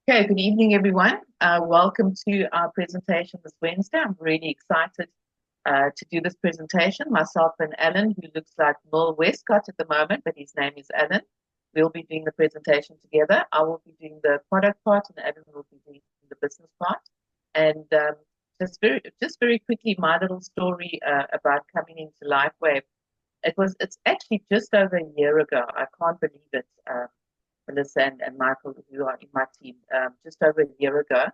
Okay, good evening, everyone. Welcome to our presentation this Wednesday. I'm really excited to do this presentation. Myself and Alan, who looks like Will Westcott at the moment, but his name is Alan. We'll be doing the presentation together. I will be doing the product part, and Alan will be doing the business part. And just very quickly, my little story about coming into Lifewave. It's actually just over a year ago. I can't believe it. Melissa and Michael, who are in my team, just over a year ago.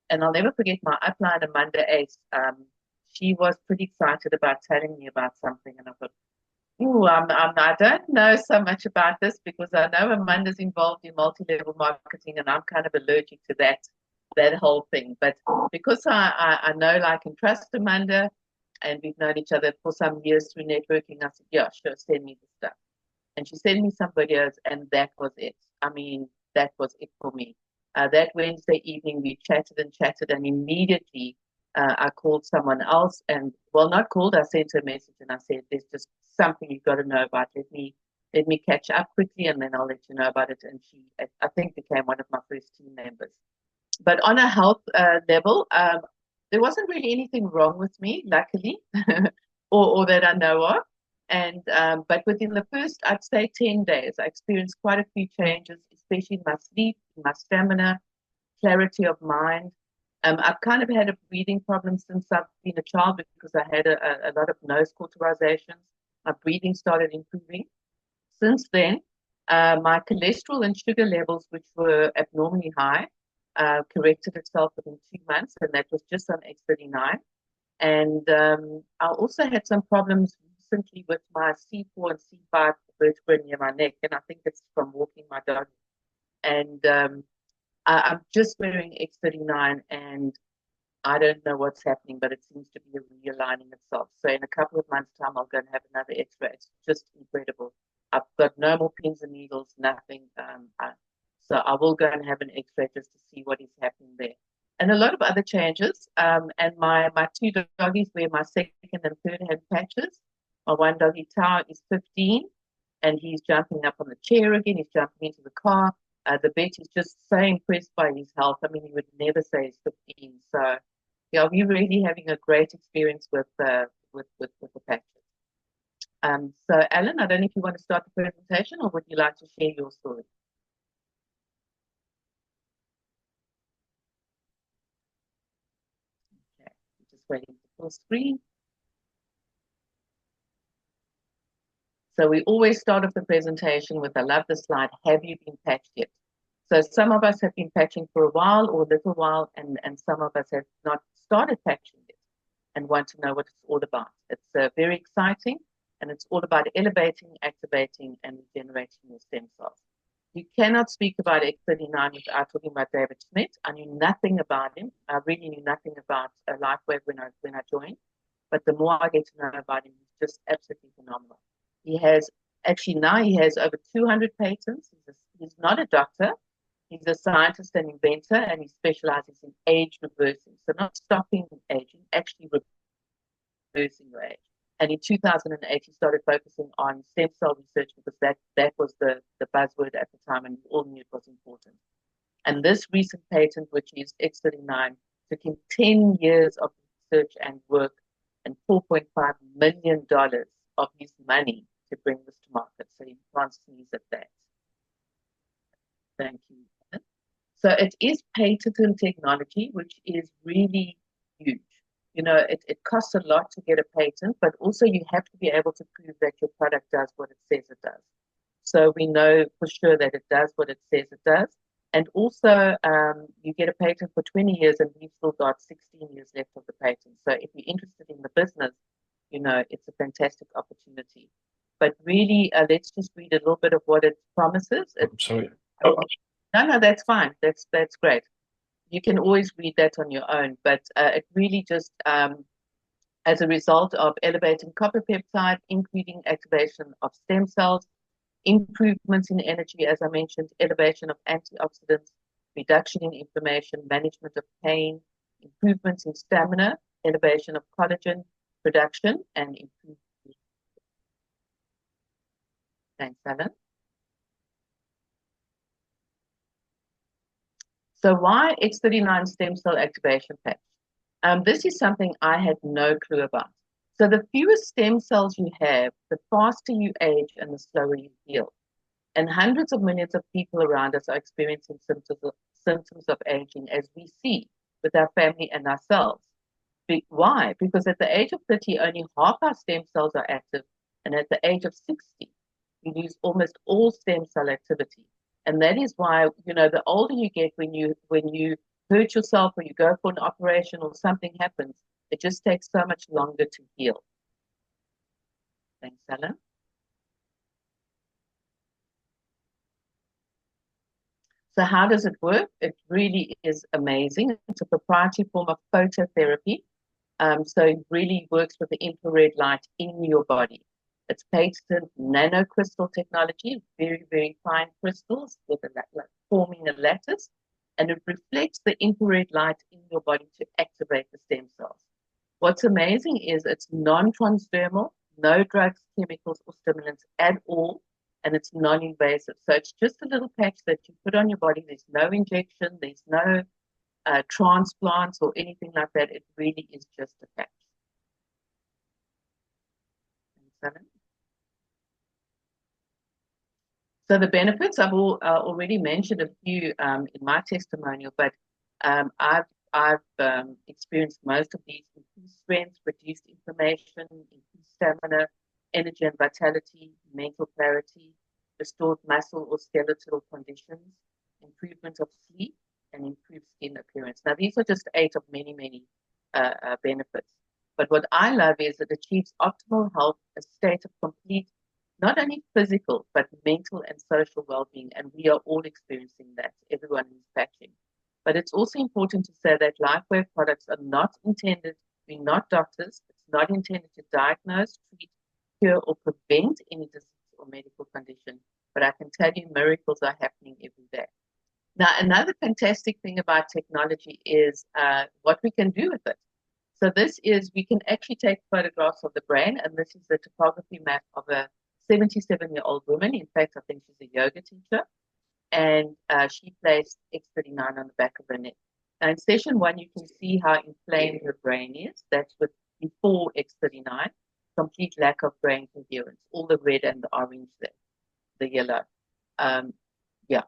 And I'll never forget my upline, Amanda Ace. She was pretty excited about telling me about something. And I thought, ooh, I don't know so much about this because I know Amanda's involved in multi-level marketing and I'm kind of allergic to that whole thing. But because I know, like, and trust Amanda, and we've known each other for some years through networking, I said, yeah, sure, send me the stuff. And she sent me some videos, and that was it. I mean, that was it for me. That Wednesday evening, we chatted, and immediately I called someone else, and well, not called. I sent her a message, and I said, "There's just something you've got to know about. Let me catch up quickly, and then I'll let you know about it." And she, I think, became one of my first team members. But on a health level, there wasn't really anything wrong with me, luckily, or that I know of. And but within the first, I'd say 10 days, I experienced quite a few changes, especially in my sleep, in my stamina, clarity of mind. I've kind of had a breathing problem since I've been a child because I had a lot of nose cauterizations. My breathing started improving. Since then, my cholesterol and sugar levels, which were abnormally high, corrected itself within 2 months, and that was just on X39. And I also had some problems recently with my C4 and C5 vertebrae near my neck, and I think it's from walking my dog. And I'm just wearing X39, and I don't know what's happening, but it seems to be realigning itself. So in a couple of months' time, I'll go and have another X-ray. It's just incredible. I've got no more pins and needles, nothing. So I will go and have an X-ray just to see what is happening there. And a lot of other changes. And my two doggies wear my second and third hand patches. My one doggy, Tao, is 15, and he's jumping up on the chair again. He's jumping into the car. The vet is just so impressed by his health. I mean, he would never say he's 15. So, yeah, we're really having a great experience with the patches. So, Alan, I don't know if you want to start the presentation or would you like to share your story? Okay, just waiting for full screen. So we always start off the presentation with, I love the slide, have you been patched yet? So some of us have been patching for a while or a little while, and some of us have not started patching yet and want to know what it's all about. It's very exciting, and it's all about elevating, activating, and regenerating your stem cells. You cannot speak about X39 without talking about David Schmidt. I knew nothing about him. I really knew nothing about Lifewave when I joined. But the more I get to know about him, he's just absolutely phenomenal. He has over 200 patents. He's not a doctor. He's a scientist and inventor, and he specializes in age reversing. So not stopping aging, actually reversing your age. And in 2008, he started focusing on stem cell research because that was the buzzword at the time, and we all knew it was important. And this recent patent, which is X39, took him 10 years of research and work and $4.5 million of his money to bring this to market. So you can't sneeze at that. Thank you. So it is patented technology, which is really huge. You know, it costs a lot to get a patent, but also you have to be able to prove that your product does what it says it does. So we know for sure that it does what it says it does. And also, you get a patent for 20 years, and we've still got 16 years left of the patent. So if you're interested in the business, you know, it's a fantastic opportunity. But really, let's just read a little bit of what it promises. Sorry. No, that's fine. That's great. You can always read that on your own, but it really just, as a result of elevating copper peptide, increasing activation of stem cells, improvements in energy, as I mentioned, elevation of antioxidants, reduction in inflammation, management of pain, improvements in stamina, elevation of collagen production, and improvement. Thanks, Alan. So why X39 stem cell activation patch? This is something I had no clue about. So the fewer stem cells you have, the faster you age and the slower you heal. And hundreds of millions of people around us are experiencing symptoms of aging, as we see with our family and ourselves. Why? Because at the age of 30, only half our stem cells are active, and at the age of 60, you lose almost all stem cell activity. And that is why, the older you get, when you hurt yourself or you go for an operation or something happens, it just takes so much longer to heal. Thanks, Alan. So how does it work? It really is amazing. It's a proprietary form of phototherapy. So it really works with the infrared light in your body. It's patented nanocrystal technology, very, very fine crystals with forming a lattice, and it reflects the infrared light in your body to activate the stem cells. What's amazing is it's non-transdermal, no drugs, chemicals, or stimulants at all, and it's non-invasive. So it's just a little patch that you put on your body. There's no injection, there's no transplants or anything like that. It really is just a patch. So the benefits, I've already mentioned a few in my testimonial, but I've experienced most of these: increased strength, reduced inflammation, increased stamina, energy and vitality, mental clarity, restored muscle or skeletal conditions, improvement of sleep, and improved skin appearance. Now, these are just 8 of many, many benefits. But what I love is it achieves optimal health, a state of complete, not only physical, but mental and social well-being. And we are all experiencing that, everyone who's patching. But it's also important to say that Lifewave products are not intended, we're not doctors, it's not intended to diagnose, treat, cure, or prevent any disease or medical condition. But I can tell you miracles are happening every day. Now, another fantastic thing about technology is what we can do with it. So this is, we can actually take photographs of the brain, and this is the topography map of a 77-year-old woman. In fact, I think she's a yoga teacher, and she placed X39 on the back of her neck. Now, in session 1, you can see how inflamed her brain is. That's with before X39, complete lack of brain coherence, all the red and the orange there, the yellow. Yeah.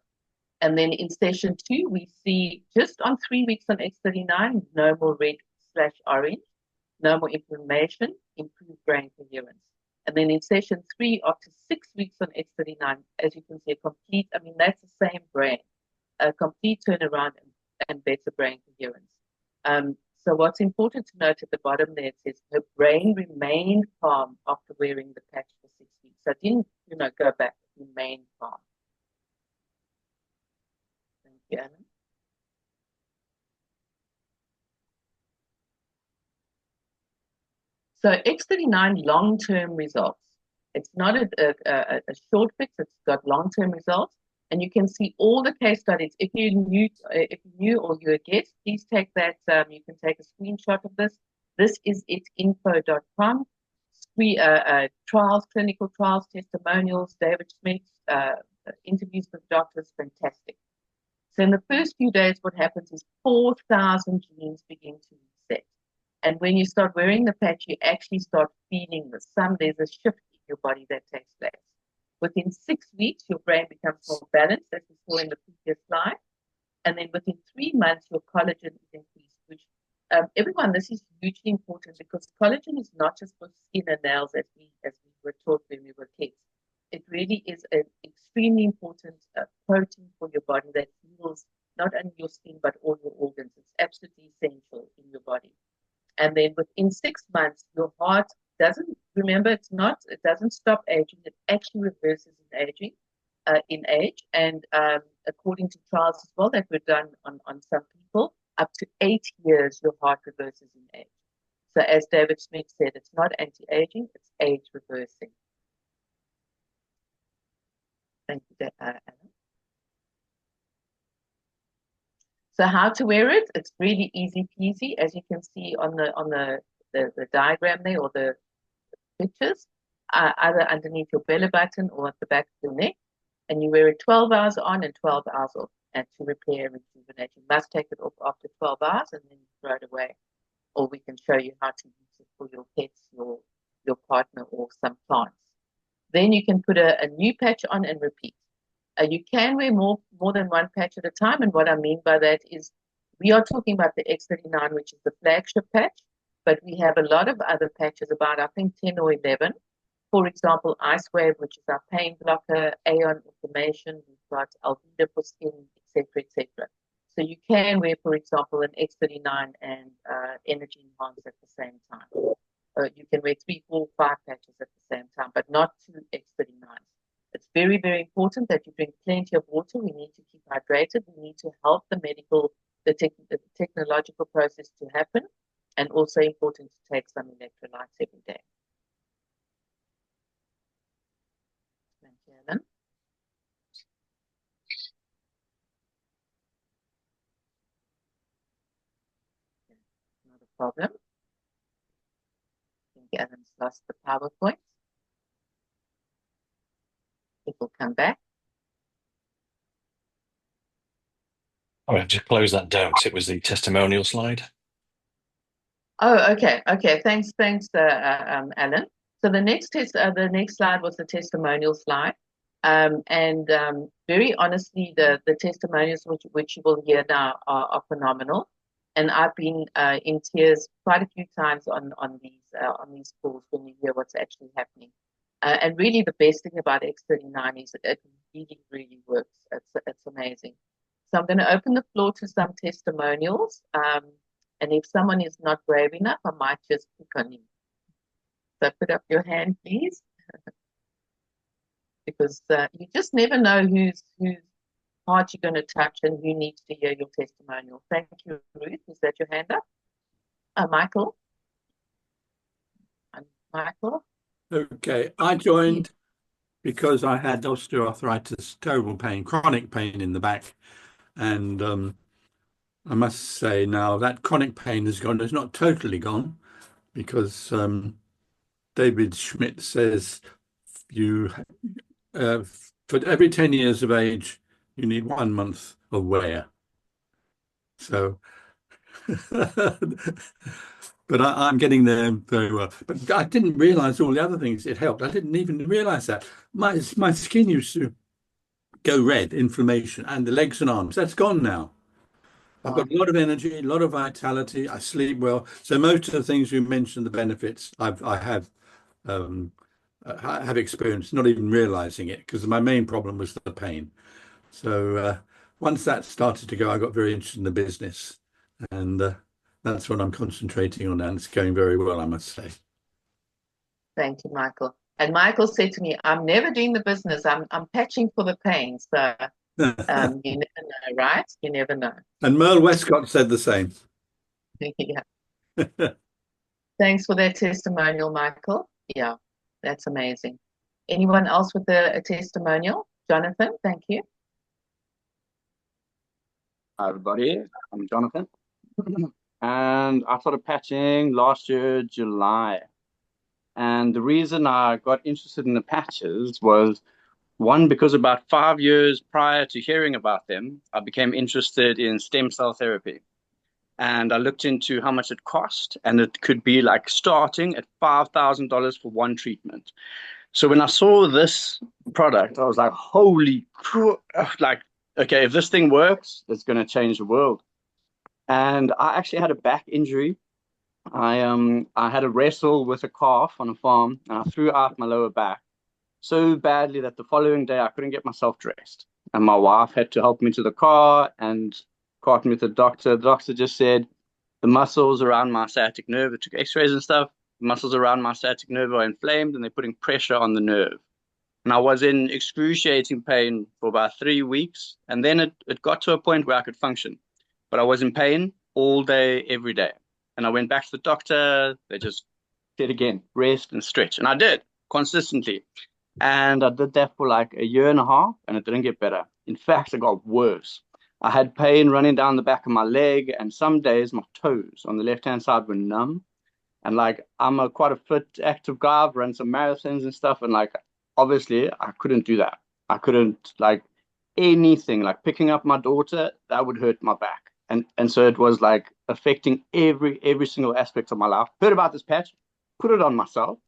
And then in session 2, we see just on 3 weeks on X39, no more red/orange, no more inflammation, improved brain coherence. And then in session 3, after 6 weeks on X39, as you can see, that's the same brain, a complete turnaround and better brain coherence. So what's important to note at the bottom there, it says her brain remained calm after wearing the patch for 6 weeks. So it didn't, go back, it remained calm. Thank you, Anna. So X39 long-term results. It's not a short fix. It's got long-term results, and you can see all the case studies. If you knew or you're a guest, please take that. You can take a screenshot of this. This is itinfo.com. Trials, clinical trials, testimonials, David Smith, interviews with doctors, fantastic. So in the first few days, what happens is 4,000 genes begin to reset. And when you start wearing the patch, you actually start feeling this. There's a shift in your body that takes place. Within 6 weeks, your brain becomes more balanced, as we saw in the previous slide. And then within 3 months, your collagen is increased, which everyone, this is hugely important because collagen is not just for skin and nails as we were taught when we were kids. It really is an extremely important protein for your body that heals not only your skin, but all your organs. It's absolutely essential in your body. And then within 6 months, your heart doesn't stop aging. It actually reverses in age. And according to trials as well that were done on some people, up to 8 years, your heart reverses in age. So as David Smith said, it's not anti-aging, it's age reversing. Thank you, Anna. So how to wear it? It's really easy peasy, as you can see on the diagram there or the pictures. either underneath your belly button or at the back of your neck. And you wear it 12 hours on and 12 hours off, and to repair and rejuvenate. You must take it off after 12 hours and then throw it away. Or we can show you how to use it for your pets, your partner, or some plants. Then you can put a new patch on and repeat. You can wear more than one patch at a time. And what I mean by that is we are talking about the X39, which is the flagship patch, but we have a lot of other patches, about I think 10 or 11. For example, Icewave, which is our pain blocker, Aeon inflammation, we've got Alvida for skin, etc., etc. So you can wear, for example, an X39 and Energy Enhance at the same time. You can wear 3, 4, 5 patches at the same time, but not 2 X39s. It's very, very important that you drink plenty of water. We need to keep hydrated. We need to help the technological process to happen, and also important to take some electrolytes every day. Thank you, Ellen. Not a problem. I think Ellen's lost the PowerPoint. It will come back. I have to close that down because it was the testimonial slide. Oh, okay. Thanks, Alan. So the next slide was the testimonial slide, and very honestly, the testimonials which you will hear now are phenomenal, and I've been in tears quite a few times on these calls when you hear what's actually happening. And really, the best thing about X39 is it really works. It's amazing. So I'm going to open the floor to some testimonials. And if someone is not brave enough, I might just pick on you. So put up your hand, please. Because you just never know whose heart you're going to touch and who needs to hear your testimonial. Thank you, Ruth. Is that your hand up? Michael? Michael? Okay, I joined because I had osteoarthritis, terrible pain, chronic pain in the back. And I must say now that chronic pain has gone. It's not totally gone, because David Schmidt says you for every 10 years of age, you need 1 month of wear. So, but I'm getting there very well. But I didn't realize all the other things it helped. I didn't even realize that. My skin used to go red, inflammation, and the legs and arms. That's gone now. I've got a lot of energy, a lot of vitality. I sleep well. So most of the things you mentioned, the benefits, I have experienced, not even realizing it, because my main problem was the pain. So once that started to go, I got very interested in the business, and that's what I'm concentrating on, and it's going very well, I must say. Thank you, Michael. And Michael said to me, "I'm never doing the business. I'm patching for the pain." So you never know, right? You never know. And Merle Westcott said the same. Yeah. Thanks for that testimonial, Michael. Yeah, that's amazing. Anyone else with a testimonial? Jonathan, thank you. Hi, everybody. I'm Jonathan. And I started patching last year, July. And the reason I got interested in the patches was, one, because about 5 years prior to hearing about them, I became interested in stem cell therapy. And I looked into how much it cost, and it could be like starting at $5,000 for one treatment. So when I saw this product, I was like, holy crap, like, okay, if this thing works, it's going to change the world. And I actually had a back injury. I had a wrestle with a calf on a farm, and I threw out my lower back so badly that the following day I couldn't get myself dressed. And my wife had to help me to the car and cart me to the doctor. The doctor just said the muscles around my sciatic nerve, it took x-rays and stuff, the muscles around my sciatic nerve are inflamed and they're putting pressure on the nerve. And I was in excruciating pain for about 3 weeks. And then it got to a point where I could function. But I was in pain all day, every day. And I went back to the doctor. They just said again, rest and stretch. And I did consistently. And I did that for like a year and a half, and it didn't get better. In fact, it got worse. I had pain running down the back of my leg, and some days my toes on the left-hand side were numb. And like I'm a quite a fit, active guy. I've run some marathons and stuff, and like obviously I couldn't do that. I couldn't like anything like picking up my daughter, that would hurt my back. And so it was like affecting every single aspect of my life. Heard about this patch, put it on myself.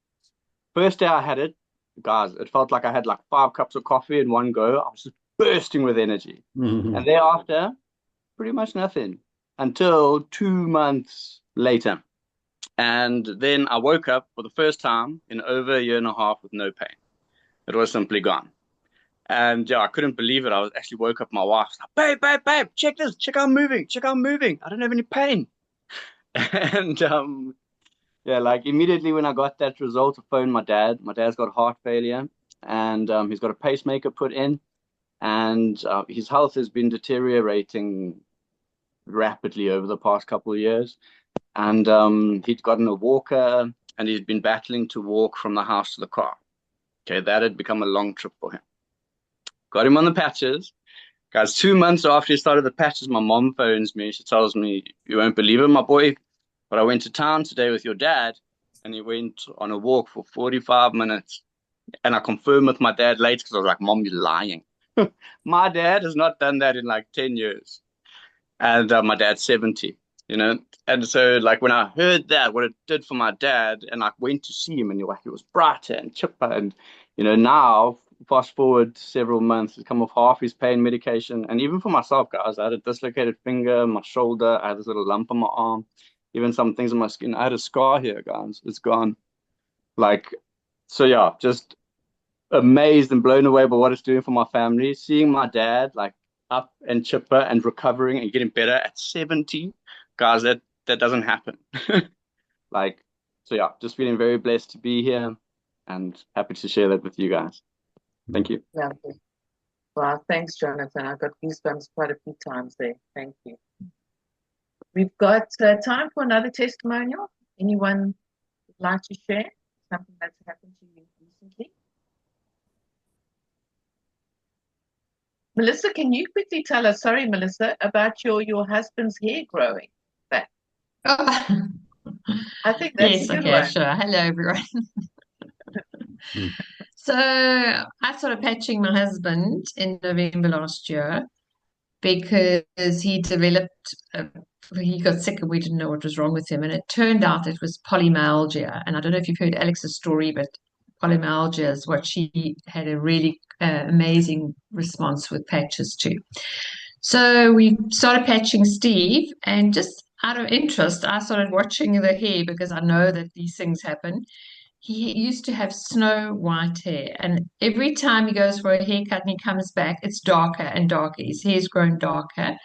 First day I had it, guys, it felt like I had like 5 cups of coffee in one go. I was just bursting with energy. And thereafter, pretty much nothing until 2 months later. And then I woke up for the first time in over a year and a half with no pain. It was simply gone. And yeah, I couldn't believe it. I was actually woke up my wife, like, babe, check this, check how I'm moving, check how I'm moving. I don't have any pain. And yeah, like immediately when I got that result, I phoned my dad. My dad's got heart failure, and he's got a pacemaker put in, and his health has been deteriorating rapidly over the past couple of years. And he'd gotten a walker, and he'd been battling to walk from the house to the car. Okay, that had become a long trip for him. Got him on the patches. Guys, 2 months after he started the patches, my mom phones me. She tells me, "You won't believe it, my boy, but I went to town today with your dad, and he went on a walk for 45 minutes." And I confirmed with my dad later because I was like, "Mom, you're lying." My dad has not done that in like 10 years. And my dad's 70, you know? And so like when I heard that, what it did for my dad, and I went to see him, and he was brighter and chipper. And, now fast forward several months, he's come off half his pain medication. And even for myself, guys, I had a dislocated finger, my shoulder, I had this little lump on my arm, even some things on my skin. I had a scar here, guys. It's gone. Like, so yeah, just amazed and blown away by what it's doing for my family. Seeing my dad like up and chipper and recovering and getting better at 70, guys, that doesn't happen. Like, so yeah, just feeling very blessed to be here and happy to share that with you guys. Thank you. Yeah. Well, thanks, Jonathan. I got goosebumps quite a few times there. Thank you. We've got time for another testimonial. Anyone would like to share something that's happened to you recently? Melissa, can you quickly tell us, sorry, Melissa, about your husband's hair growing back? Oh. I think that's Yes, a good okay, one. sure. Hello, everyone. So I started patching my husband in November last year because he got sick and we didn't know what was wrong with him. And it turned out it was polymyalgia. And I don't know if you've heard Alex's story, but polymyalgia is what she had a really amazing response with patches to. So we started patching Steve, and just out of interest, I started watching the hair because I know that these things happen. He used to have snow white hair, and every time he goes for a haircut and he comes back, it's darker and darker. His hair's grown darker.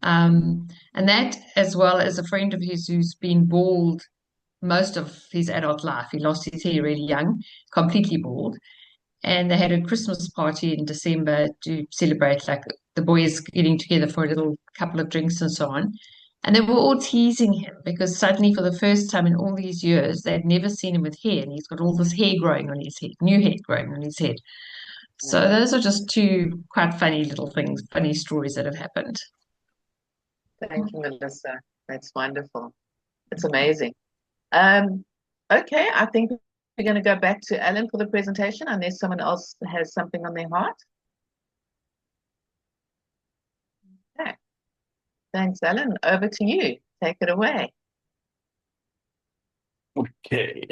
And that, as well as a friend of his who's been bald most of his adult life. He lost his hair really young, completely bald. And they had a Christmas party in December to celebrate, like the boys getting together for a little couple of drinks and so on. And they were all teasing him because suddenly, for the first time in all these years, they'd never seen him with hair, and he's got all this hair growing on his head, new hair growing on his head. So those are just two quite funny little things, funny stories that have happened. Thank you, Melissa. That's wonderful. It's amazing. Okay, I think we're going to go back to Ellen for the presentation unless someone else has something on their heart. Okay. Thanks, Ellen. Over to you. Take it away. Okay.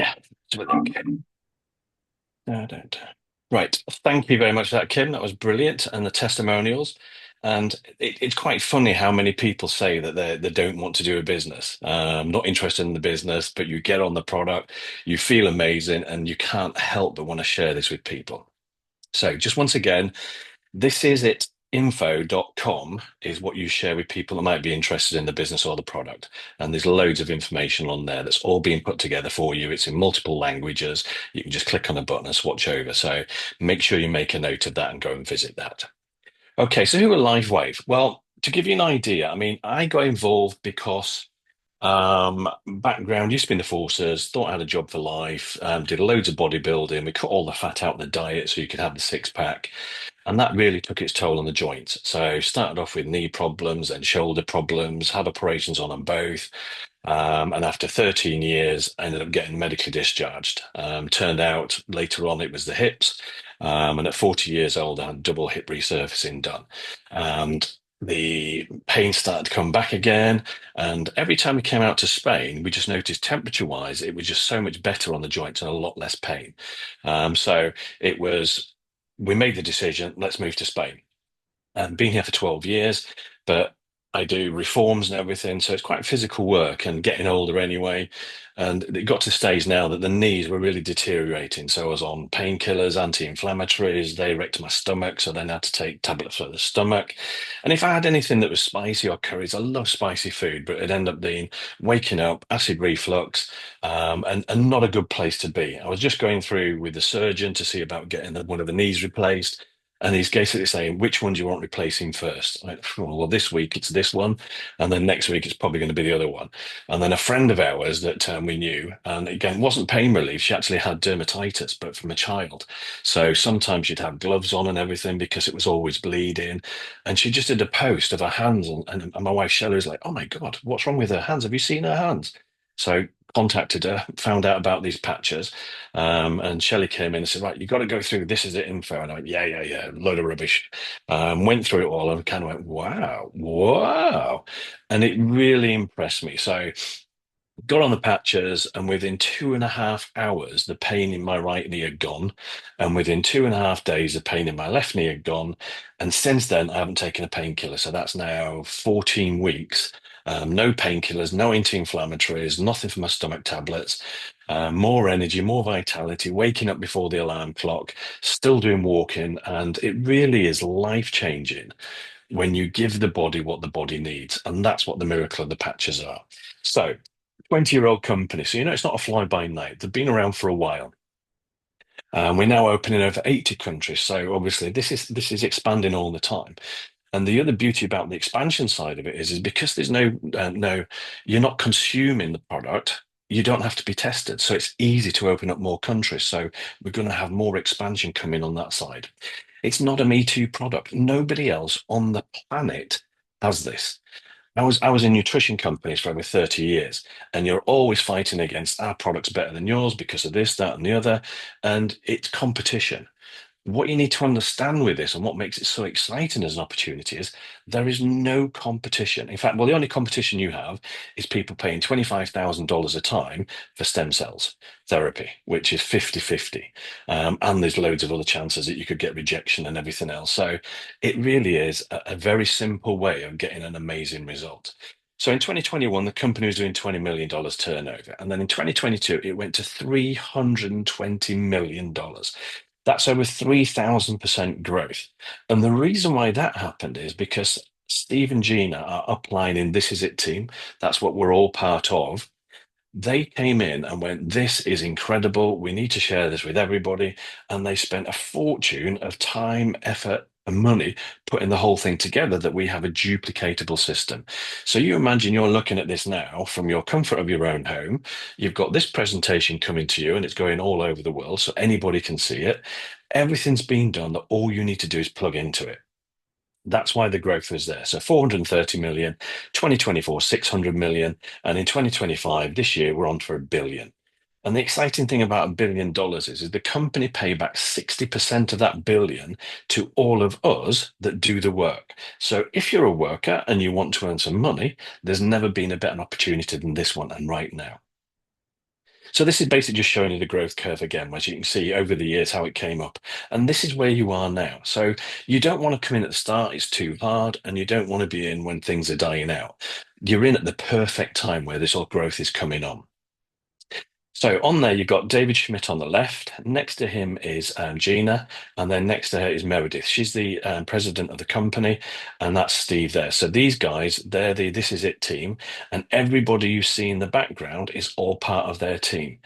Okay. Right. Thank you very much for that, Kim. That was brilliant. And the testimonials. And it's quite funny how many people say that they don't want to do a business, not interested in the business, but you get on the product, you feel amazing, and you can't help but want to share this with people. So just once again, this is it. Info.com is what you share with people that might be interested in the business or the product. And there's loads of information on there that's all being put together for you. It's in multiple languages. You can just click on a button and swatch over. So make sure you make a note of that and go and visit that. Okay, so who are Lifewave? Well, to give you an idea, I mean, I got involved because background used to be in the forces, thought I had a job for life, did loads of bodybuilding. We cut all the fat out of the diet so you could have the six pack. And that really took its toll on the joints. So started off with knee problems and shoulder problems, had operations on them both. And after 13 years, I ended up getting medically discharged. Turned out later on it was the hips. And at 40 years old, I had double hip resurfacing done. And the pain started to come back again. And every time we came out to Spain, we just noticed temperature-wise, it was just so much better on the joints and a lot less pain. So it was, we made the decision, let's move to Spain. And been here for 12 years, but I do reforms and everything. So it's quite physical work and getting older anyway. And it got to the stage now that the knees were really deteriorating. So I was on painkillers, anti-inflammatories. They wrecked my stomach. So then I had to take tablets for the stomach. And if I had anything that was spicy or curries, I love spicy food, but it ended up being waking up, acid reflux, and not a good place to be. I was just going through with the surgeon to see about getting one of the knees replaced. And he's basically saying, which one do you want replacing first? Like, well, this week it's this one. And then next week it's probably going to be the other one. And then a friend of ours that we knew, and again, wasn't pain relief. She actually had dermatitis, but from a child. So sometimes she'd have gloves on and everything because it was always bleeding. And she just did a post of her hands. And my wife, Shelley, was like, oh my God, what's wrong with her hands? Have you seen her hands? So contacted her, found out about these patches. And Shelley came in and said, right, you've got to go through this is the info. And I went, yeah, load of rubbish. Went through it all and kind of went, wow. And it really impressed me. So got on the patches, and within 2.5 hours, the pain in my right knee had gone. And within 2.5 days, the pain in my left knee had gone. And since then, I haven't taken a painkiller. So that's now 14 weeks. No painkillers, no anti-inflammatories, nothing for my stomach tablets. More energy, more vitality, waking up before the alarm clock, still doing walking. And it really is life-changing when you give the body what the body needs. And that's what the miracle of the patches are. So 20-year-old company. So, it's not a fly-by-night. They've been around for a while. We're now open in over 80 countries. So obviously this is expanding all the time. And the other beauty about the expansion side of it is because there's no, you're not consuming the product, you don't have to be tested. So it's easy to open up more countries. So we're going to have more expansion coming on that side. It's not a Me Too product. Nobody else on the planet has this. I was in nutrition companies for over 30 years, and you're always fighting against our product's better than yours because of this, that, and the other. And it's competition. What you need to understand with this and what makes it so exciting as an opportunity is there is no competition. In fact, well, the only competition you have is people paying $25,000 a time for stem cells therapy, which is 50-50. And there's loads of other chances that you could get rejection and everything else. So it really is a very simple way of getting an amazing result. So in 2021, the company was doing $20 million turnover. And then in 2022, it went to $320 million. That's over 3,000% growth. And the reason why that happened is because Steve and Gina are upline in This Is It team. That's what we're all part of. They came in and went, this is incredible. We need to share this with everybody. And they spent a fortune of time, effort, and money putting the whole thing together that we have a duplicatable system. So you imagine you're looking at this now from your comfort of your own home. You've got this presentation coming to you and it's going all over the world so anybody can see it. Everything's been done that all you need to do is plug into it. That's why the growth is there. So 430 million, 2024, 600 million. And in 2025, this year, we're on for $1 billion. And the exciting thing about $1 billion is the company pay back 60% of that billion to all of us that do the work. So if you're a worker and you want to earn some money, there's never been a better opportunity than this one and right now. So this is basically just showing you the growth curve again, as you can see over the years how it came up. And this is where you are now. So you don't want to come in at the start, it's too hard, and you don't want to be in when things are dying out. You're in at the perfect time where this all growth is coming on. So on there, you've got David Schmidt on the left. Next to him is Gina, and then next to her is Meredith. She's the president of the company, and that's Steve there. So these guys, they're the This Is It team, and everybody you see in the background is all part of their team.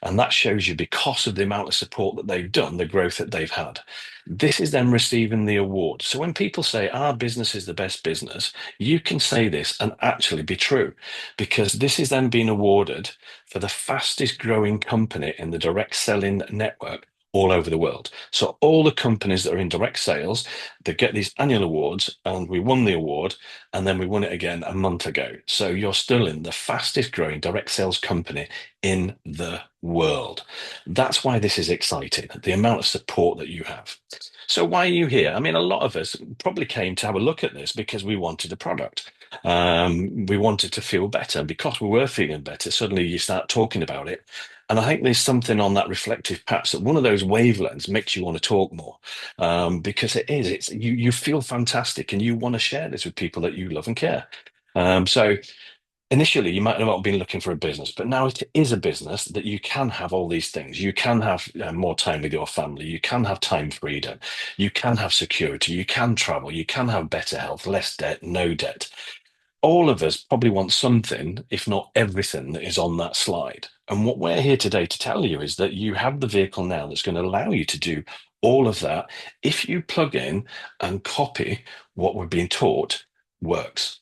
And that shows you because of the amount of support that they've done, the growth that they've had. This is them receiving the award. So when people say our business is the best business, you can say this and actually be true, because this is them being awarded for the fastest growing company in the direct selling network all over the world. So all the companies that are in direct sales, they get these annual awards, and we won the award, and then we won it again a month ago. So you're still in the fastest growing direct sales company in the world. That's why this is exciting, the amount of support that you have. So why are you here? I mean, a lot of us probably came to have a look at this because we wanted a product. We wanted to feel better. Because we were feeling better, suddenly you start talking about it. And I think there's something on that reflective patch that one of those wavelengths makes you want to talk more, because it's you feel fantastic and you want to share this with people that you love and care. So initially, you might not have been looking for a business, but now it is a business that you can have all these things. You can have more time with your family. You can have time freedom. You can have security. You can travel. You can have better health, less debt, no debt. All of us probably want something, if not everything, that is on that slide. And what we're here today to tell you is that you have the vehicle now that's going to allow you to do all of that if you plug in and copy what we're being taught works.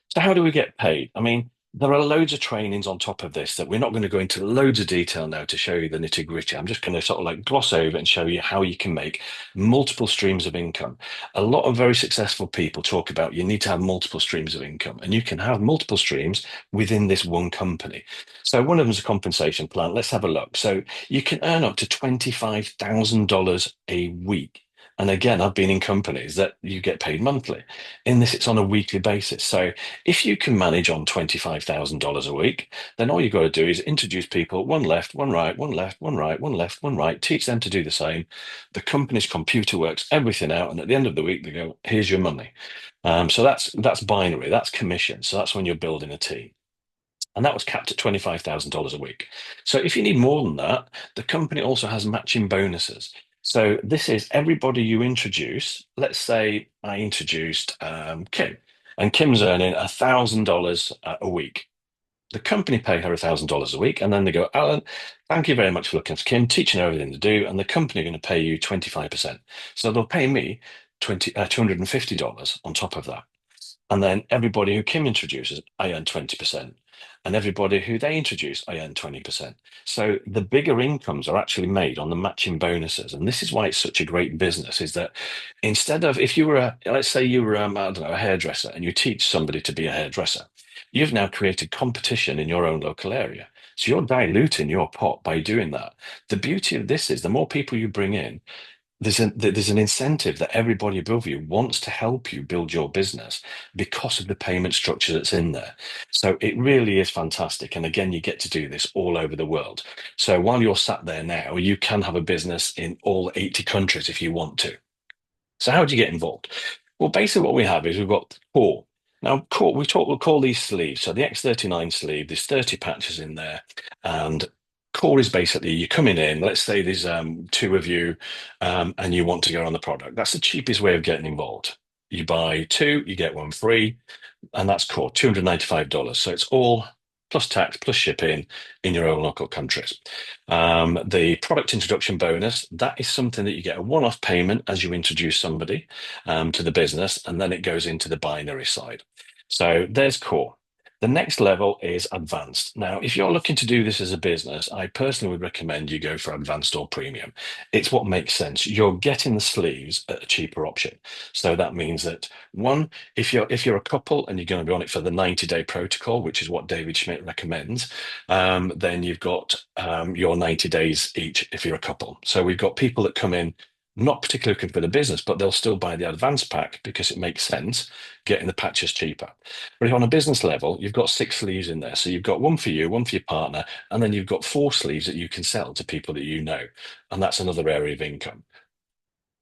So how do we get paid? I mean, there are loads of trainings on top of this that we're not going to go into loads of detail now to show you the nitty gritty. I'm just going to sort of like gloss over and show you how you can make multiple streams of income. A lot of very successful people talk about you need to have multiple streams of income, and you can have multiple streams within this one company. So one of them is a compensation plan. Let's have a look. So you can earn up to $25,000 a week. And again, I've been in companies that you get paid monthly. In this, it's on a weekly basis. So if you can manage on $25,000 a week, then all you've got to do is introduce people, one left, one right, one left, one right, one left, one right, teach them to do the same. The company's computer works everything out. And at the end of the week, they go, here's your money. So that's binary, that's commission. So that's when you're building a team. And that was capped at $25,000 a week. So if you need more than that, the company also has matching bonuses. So this is everybody you introduce. Let's say I introduced Kim, and Kim's earning $1,000 a week. The company pay her $1,000 a week, and then they go, Alan, thank you very much for looking after Kim, teaching her everything to do, and the company are going to pay you 25%. So they'll pay me $250 on top of that. And then everybody who Kim introduces, I earn 20%. And everybody who they introduce, I earn 20%. So the bigger incomes are actually made on the matching bonuses. And this is why it's such a great business, is that instead of, if you were let's say you were, I don't know, a hairdresser, and you teach somebody to be a hairdresser, you've now created competition in your own local area. So you're diluting your pot by doing that. The beauty of this is the more people you bring in, there's an incentive that everybody above you wants to help you build your business because of the payment structure that's in there. So it really is fantastic. And again, you get to do this all over the world. So while you're sat there now, you can have a business in all 80 countries if you want to. So how do you get involved? Well, basically what we have is we've got core. Now, core, we'll call these sleeves. So the X39 sleeve, there's 30 patches in there, and core is basically you coming in, let's say there's two of you, and you want to go on the product. That's the cheapest way of getting involved. You buy two, you get one free, and that's core, $295. So it's all plus tax, plus shipping in your own local countries. The product introduction bonus, that is something that you get a one-off payment as you introduce somebody to the business, and then it goes into the binary side. So there's core. The next level is advanced. Now, if you're looking to do this as a business, I personally would recommend you go for advanced or premium. It's what makes sense. You're getting the sleeves at a cheaper option. So that means that one, if you're a couple and you're going to be on it for the 90-day protocol, which is what David Schmidt recommends, then you've got your 90 days each if you're a couple. So we've got people that come in not particularly looking for the business, but they'll still buy the advanced pack because it makes sense getting the patches cheaper. But if on a business level, you've got 6 sleeves in there. So you've got one for you, one for your partner, and then you've got 4 sleeves that you can sell to people that you know. And that's another area of income.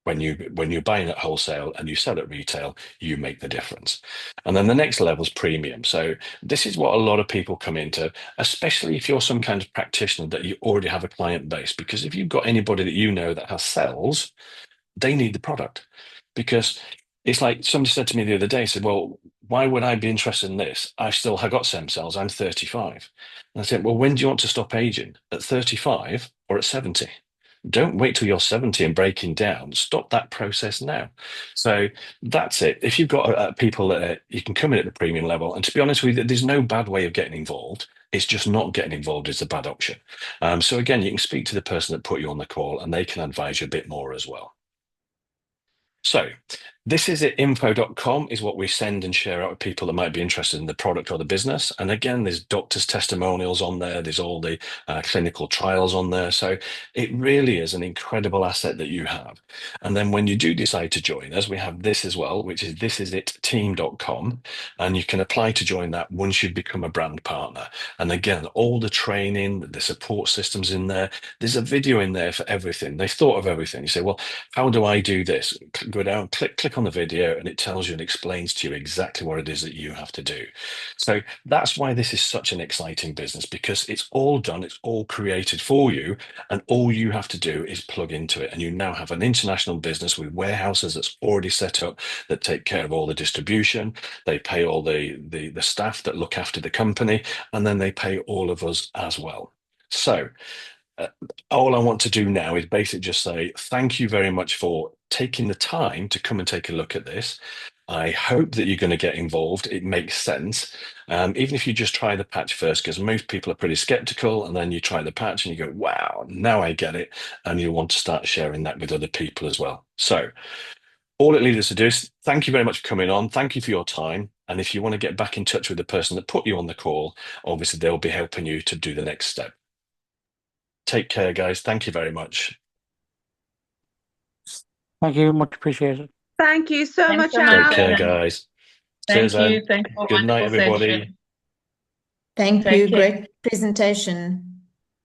When you're buying at wholesale and you sell at retail, you make the difference. And then the next level is premium. So this is what a lot of people come into, especially if you're some kind of practitioner that you already have a client base. Because if you've got anybody that you know that has cells, they need the product. Because it's like somebody said to me the other day, said, well, why would I be interested in this? I got stem cells. I'm 35. And I said, well, when do you want to stop aging? At 35 or at 70? Don't wait till you're 70 and breaking down. Stop that process now. So that's it. If you've got people that you can come in at the premium level, and to be honest with you, there's no bad way of getting involved. It's just not getting involved is a bad option. So again, you can speak to the person that put you on the call and they can advise you a bit more as well. So this is it, info.com is what we send and share out with people that might be interested in the product or the business. And again, there's doctors' testimonials on there. There's all the clinical trials on there. So it really is an incredible asset that you have. And then when you do decide to join us, we have this as well, which is thisisitteam.com. And you can apply to join that once you've become a brand partner. And again, all the training, the support systems in there. There's a video in there for everything. They've thought of everything. You say, well, how do I do this? Go down, click on the video, and it tells you and explains to you exactly what it is that you have to do. So that's why this is such an exciting business, because it's all done, it's all created for you, and all you have to do is plug into it. And you now have an international business with warehouses that's already set up that take care of all the distribution. They pay all the staff that look after the company, and then they pay all of us as well. So all I want to do now is basically just say thank you very much for taking the time to come and take a look at this. I hope that you're going to get involved. It makes sense. Even if you just try the patch first, because most people are pretty skeptical, and then you try the patch and you go, wow, now I get it. And you want to start sharing that with other people as well. So all it leaves us to do is thank you very much for coming on. Thank you for your time. And if you want to get back in touch with the person that put you on the call, obviously they'll be helping you to do the next step. Take care, guys. Thank you very much. Thank you. Much appreciated. Thank you so Thanks much, so much, Al. Take care, Alan. guys. Thank Cheers, you. then. Thanks for a Good night, wonderful everybody. session. Thank Take you. care. Great presentation.